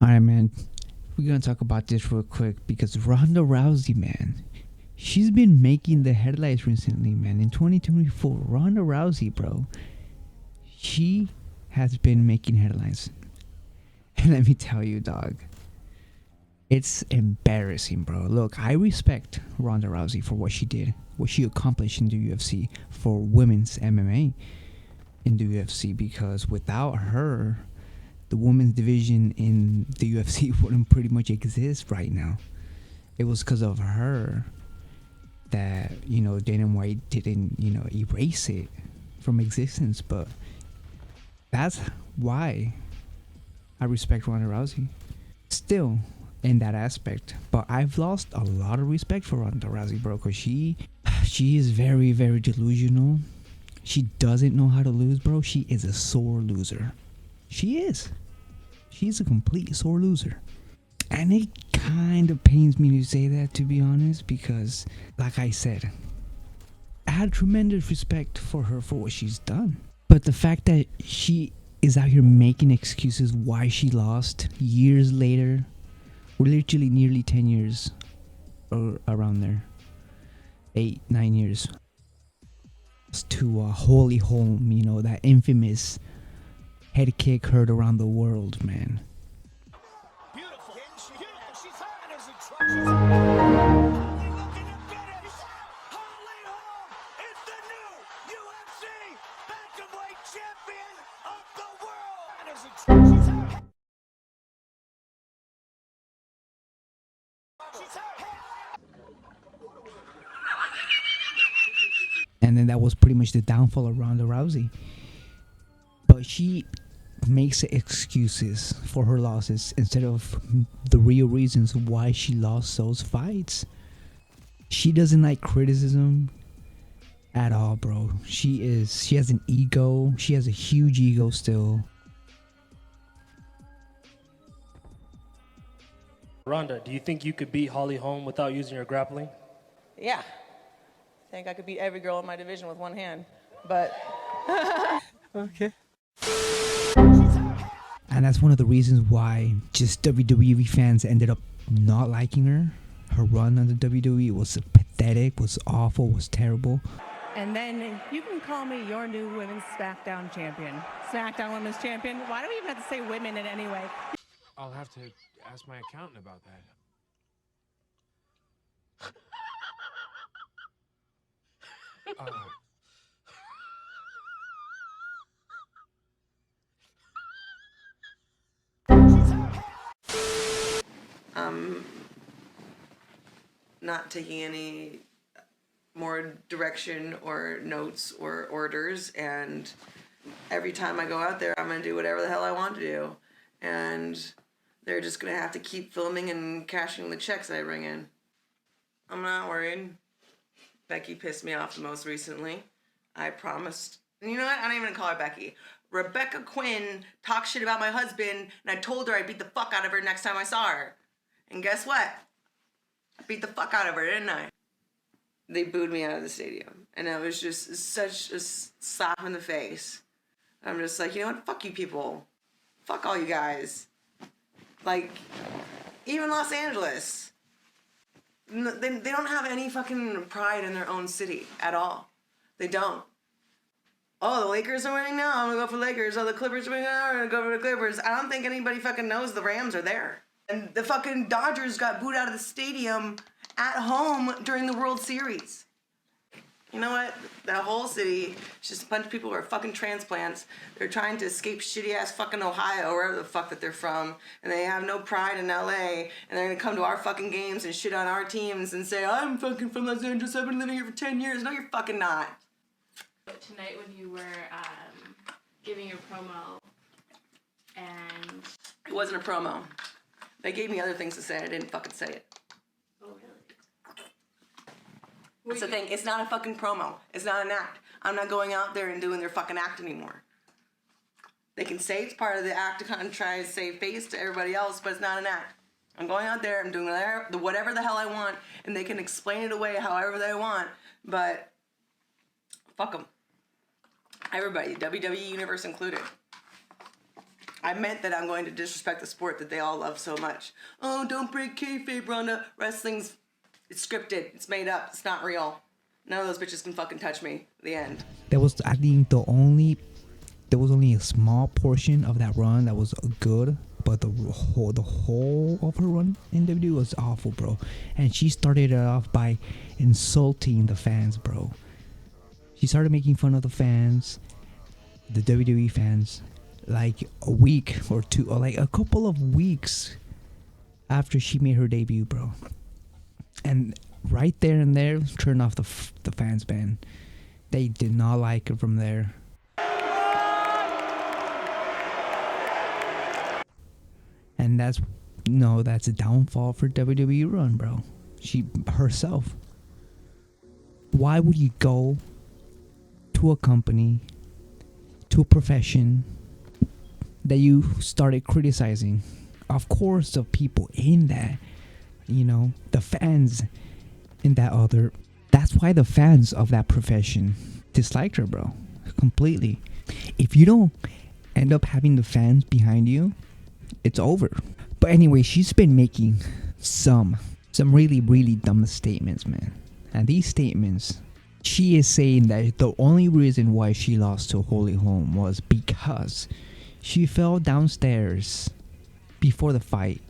All right, man. We're gonna talk about this real quick because Ronda Rousey, man, she's been making the headlines recently, man. In 2024, Ronda Rousey, bro, she has been making headlines. And let me tell you, dog, it's embarrassing, bro. Look, I respect Ronda Rousey for what she did, what she accomplished in the UFC for women's MMA in the UFC, because without her, the women's division in the UFC wouldn't pretty much exist right now. It was because of her that, Dana White didn't, erase it from existence. But that's why I respect Ronda Rousey still in that aspect. But I've lost a lot of respect for Ronda Rousey, bro, because she is very, very delusional. She doesn't know how to lose, bro. She is a sore loser. She is. She's a complete sore loser. And it kind of pains me to say that, to be honest, because, like I said, I had tremendous respect for her for what she's done. But the fact that she is out here making excuses why she lost years later, or literally nearly 10 years, or around there, 8, 9 years, to a Holy Home, that infamous head kick heard around the world, man. Beautiful. Beautiful. She's hot as a truck. Holly looking to finish. Holly Holm is the new UFC bantamweight champion of the world. Hot as a truck. She's hot. She's hot. And then that was pretty much the downfall of Ronda Rousey. But she makes excuses for her losses instead of the real reasons why she lost those fights. She doesn't like criticism at all, bro. She has an ego. She has a huge ego still. Ronda, do you think you could beat Holly Holm without using your grappling? Yeah. I think I could beat every girl in my division with one hand. But Okay. And that's one of the reasons why just WWE fans ended up not liking her. Her run on the WWE was pathetic, was awful, was terrible. And then you can call me your new women's SmackDown champion. SmackDown women's champion. Why do we even have to say women in any way? I'll have to ask my accountant about that. not taking any more direction or notes or orders. And every time I go out there, I'm going to do whatever the hell I want to do. And they're just going to have to keep filming and cashing the checks that I bring in. I'm not worried. Becky pissed me off the most recently. I promised. And you know what? I don't even call her Becky. Rebecca Quinn talked shit about my husband, and I told her I'd beat the fuck out of her next time I saw her. And guess what? I beat the fuck out of her, didn't I? They booed me out of the stadium. And it was just such a slap in the face. I'm just like, you know what? Fuck you people. Fuck all you guys. Like, even Los Angeles. They don't have any fucking pride in their own city at all. They don't. Oh, the Lakers are winning now. I'm gonna go for Lakers. Oh, the Clippers are winning now. I'm gonna go for the Clippers. I don't think anybody fucking knows the Rams are there. And the fucking Dodgers got booed out of the stadium at home during the World Series. You know what? That whole city, it's just a bunch of people who are fucking transplants. They're trying to escape shitty-ass fucking Ohio, or wherever the fuck that they're from, and they have no pride in LA, and they're gonna come to our fucking games and shit on our teams and say, I'm fucking from Los Angeles, I've been living here for 10 years. No, you're fucking not. Tonight when you were giving your promo, and It wasn't a promo. They gave me other things to say, I didn't fucking say it. oh really? That's the thing, it's not a fucking promo. It's not an act. I'm not going out there and doing their fucking act anymore. They can say it's part of the act to kind of try to save face to everybody else, but it's not an act. I'm going out there, I'm doing whatever the hell I want, and they can explain it away however they want, but fuck them. Everybody, WWE Universe included. I meant that I'm going to disrespect the sport that they all love so much. Oh, don't break kayfabe, Ronda. It's scripted. It's made up. It's not real. None of those bitches can fucking touch me. The end. There was, I think, there was only a small portion of that run that was good, but the whole of her run in WWE was awful, bro. And she started it off by insulting the fans, bro. She started making fun of the fans, the WWE fans, like a week or two, or like a couple of weeks after she made her debut, bro. And right there and there, turned off the fans, man. They did not like her from there. And that's a downfall for WWE run, bro. She herself. Why would you go to a company, to a profession that you started criticizing? Of course, the people in that, the fans in that other. That's why the fans of that profession disliked her, bro. Completely. If you don't end up having the fans behind you, it's over. But anyway, she's been making some really, really dumb statements, man. And these statements, she is saying that the only reason why she lost to Holy Home was because she fell downstairs before the fight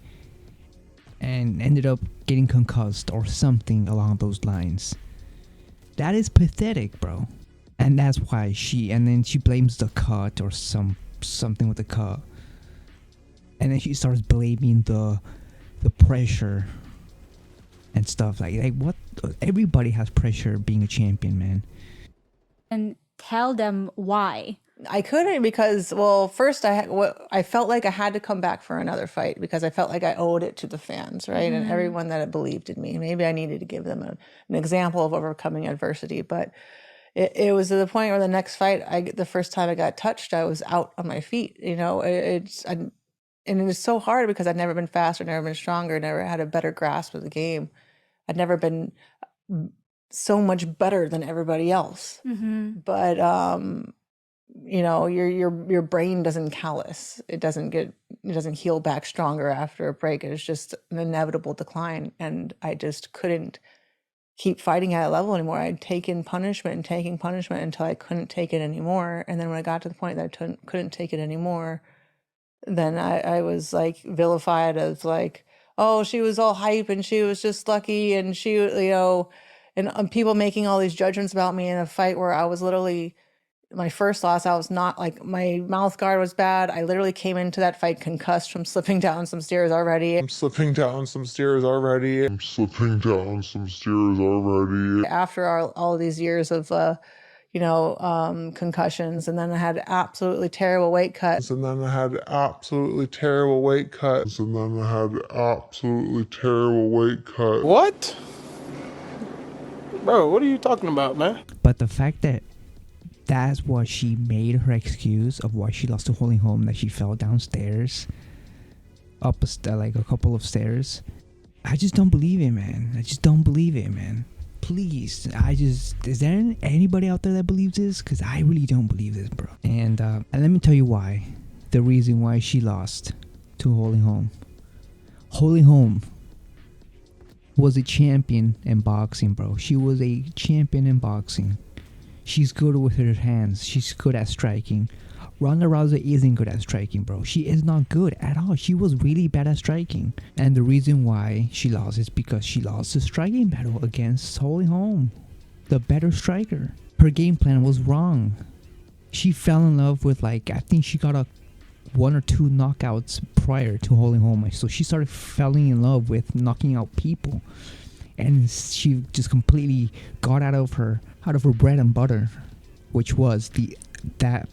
and ended up getting concussed or something along those lines. That is pathetic, bro. And that's why and then she blames the cut or something with the cut. And then she starts blaming the pressure and stuff like what? Everybody has pressure being a champion, man. And tell them why. I couldn't because, well, first I felt like I had to come back for another fight because I felt like I owed it to the fans, right? And everyone that had believed in me. Maybe I needed to give them an example of overcoming adversity. But it was to the point where the next fight, the first time I got touched, I was out on my feet. And it was so hard because I'd never been faster, never been stronger, never had a better grasp of the game. I'd never been so much better than everybody else. But your brain doesn't callous. It doesn't heal back stronger after a break. It's just an inevitable decline. And I just couldn't keep fighting at a level anymore. I'd taken punishment and taking punishment until I couldn't take it anymore. And then when I got to the point that I couldn't take it anymore, then I was like vilified as like, oh, she was all hype and she was just lucky and she, and people making all these judgments about me in a fight where I was literally, my first loss, I was not like, my mouth guard was bad. I literally came into that fight concussed from slipping down some stairs already. After all of these years of, concussions, and then I had absolutely terrible weight cuts. What? Bro, what are you talking about, man? But the fact that that's what she made her excuse of why she lost to Holy Home, that she fell downstairs, up like a couple of stairs. I just don't believe it, man. Please, is there anybody out there that believes this? Because I really don't believe this, bro. And let me tell you why. The reason why she lost to Holy Home. Holy Home was a champion in boxing, bro. She was a champion in boxing. She's good with her hands. She's good at striking. Ronda Rousey isn't good at striking, bro. She is not good at all. She was really bad at striking. And the reason why she lost is because she lost the striking battle against Holy Home, the better striker. Her game plan was wrong. She fell in love with, I think she got one or two knockouts prior to Holy Home. So she started falling in love with knocking out people. And she just completely got out of her bread and butter, which was that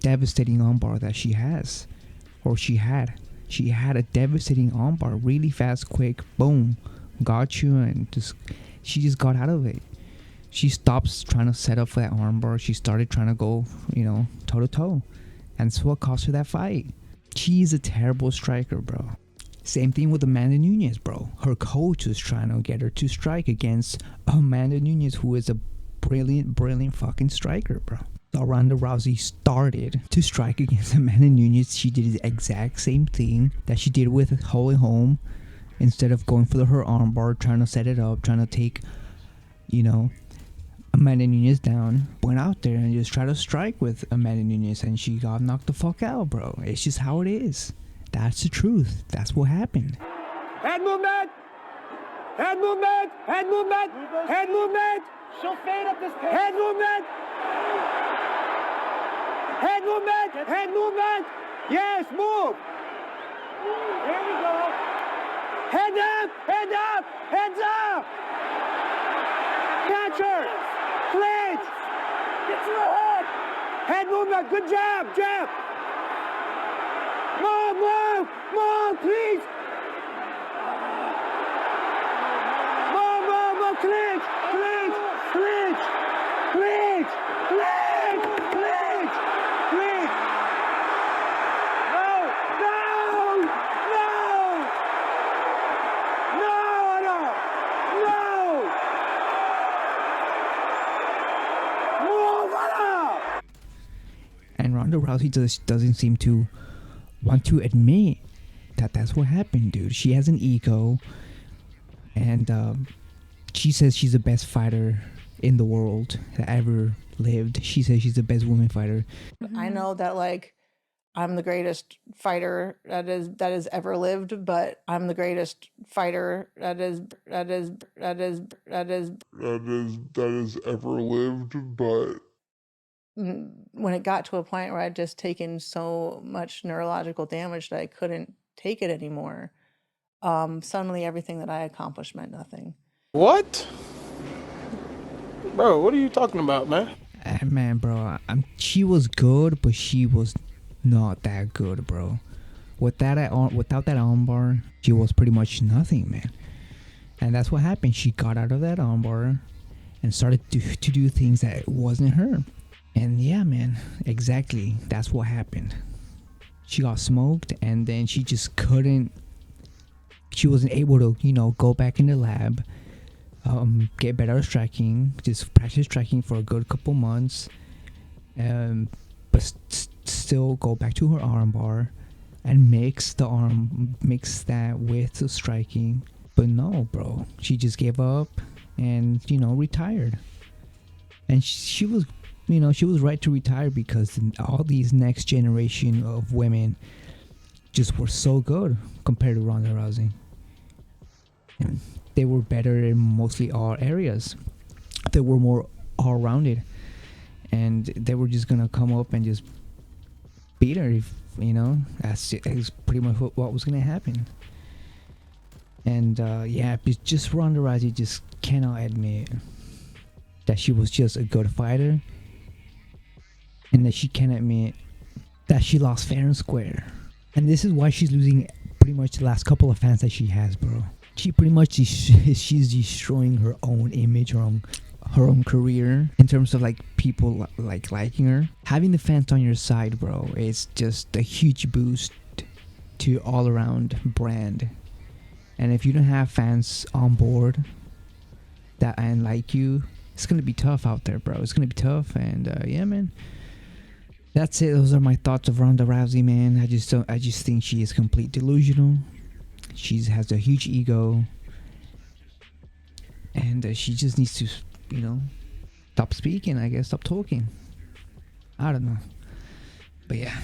devastating armbar that she has, or she had a devastating armbar, really fast, quick, boom, got you, and she just got out of it. She stopped trying to set up for that armbar. She started trying to go, toe to toe, and it's what cost her that fight. She's a terrible striker, bro. Same thing with Amanda Nunes, bro. Her coach was trying to get her to strike against Amanda Nunes, who is a brilliant fucking striker, bro. Ronda Rousey started to strike against Amanda Nunes, she did the exact same thing that she did with Holly Holm. Instead of going for her armbar, trying to set it up, trying to take, Amanda Nunes down, went out there and just tried to strike with Amanda Nunes, and she got knocked the fuck out, bro. It's just how it is. That's the truth. That's what happened. Head movement! Head movement! Head movement! Head movement! She'll fade up this cage. Head movement! Head movement! Head movement! Yes, move! Here we go. Head up! Head up! Heads up! Catch her! Clinch! Get to her head! Head movement! Good jab! Jab! Move! Move! Move! Please! Move! Move! Move! Clinch! Clinch! Clinch! Clinch! Clinch! Clinch! Clinch! No! No! No! No! No! No! Move on up! And Ronda Rousey doesn't seem to want to admit that that's what happened, dude. She has an ego, and she says she's the best fighter in the world that ever lived. She says she's the best woman fighter. I know that like I'm the greatest fighter that is ever lived, but I'm the greatest fighter that is ever lived, but when it got to a point where I'd just taken so much neurological damage that I couldn't take it anymore, suddenly everything that I accomplished meant nothing. What? Bro, what are you talking about, man? Man, bro, she was good, but she was not that good, bro. Without that armbar, she was pretty much nothing, man. And that's what happened. She got out of that armbar and started to do things that wasn't her. And yeah, man, exactly. That's what happened. She got smoked, and then she just couldn't. She wasn't able to, go back in the lab, get better at striking, just practice striking for a good couple months, but still go back to her armbar and mix that with the striking. But no, bro, she just gave up and retired. And she was. She was right to retire because all these next generation of women just were so good compared to Ronda Rousey. And they were better in mostly all areas. They were more all-rounded. And they were just going to come up and just beat her, That's pretty much what was going to happen. And, just Ronda Rousey just cannot admit that she was just a good fighter. And that she can't admit that she lost fair and square. And this is why she's losing pretty much the last couple of fans that she has, bro. She pretty much she's destroying her own image, her own career in terms of people liking her. Having the fans on your side, bro, is just a huge boost to all around brand. And if you don't have fans on board that and like you, it's gonna be tough out there, bro. It's gonna be tough. And yeah, man. That's it. Those are my thoughts of Ronda Rousey, man. I just think she is complete delusional. She has a huge ego, and she just needs to, stop speaking. I guess stop talking. I don't know, but yeah.